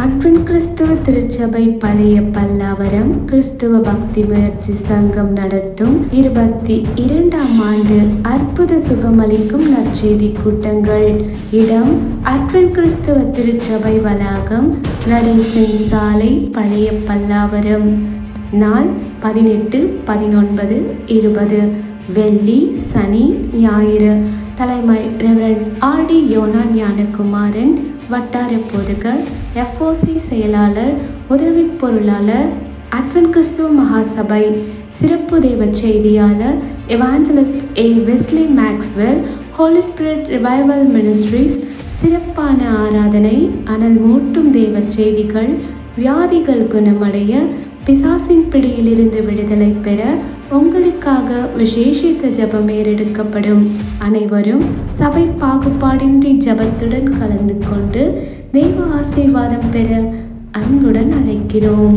Advent கிறிஸ்துவ திருச்சபை பழைய பல்லாவரம் கிறிஸ்துவ பக்தி முயற்சி சங்கம் நடத்தும் 22ஆம் ஆண்டு அற்புத சுகமளிக்கும் நற்செய்தி கூட்டங்கள். இடம் அட்வென்ட் கிறிஸ்துவ திருச்சபை வளாகம், நடேசன் சாலை, பழைய பல்லாவரம். நாள் 18, 19, 20. வெள்ளி, சனி, ஞாயிறு. தலைமை ரெவரண்ட் ஆர்.டி. யோனா ஞானகுமாரன், வட்டார போதகர், FOC செயலாளர், உதவி பொருளாளர், அட்வென்ட் கிறிஸ்துவ மகாசபை. சிறப்பு தேவ செய்தியாளர் evangelist A. Wesley Maxwell, holy spirit revival ministries. சிறப்பான ஆராதனை, அனல் மூட்டும் தேவ செய்திகள், வியாதிகள் குணமடைய, பிசாசின் பிடியிலிருந்து விடுதலை பெற உங்களுக்காக விசேஷித்த ஜெபம் ஏறெடுக்கப்படும். அனைவரும் சபை பாகுபாடின்றி ஜெபத்துடன் கலந்து கொண்டு தெய்வ ஆசீர்வாதம் பெற அன்புடன் அழைக்கிறோம்.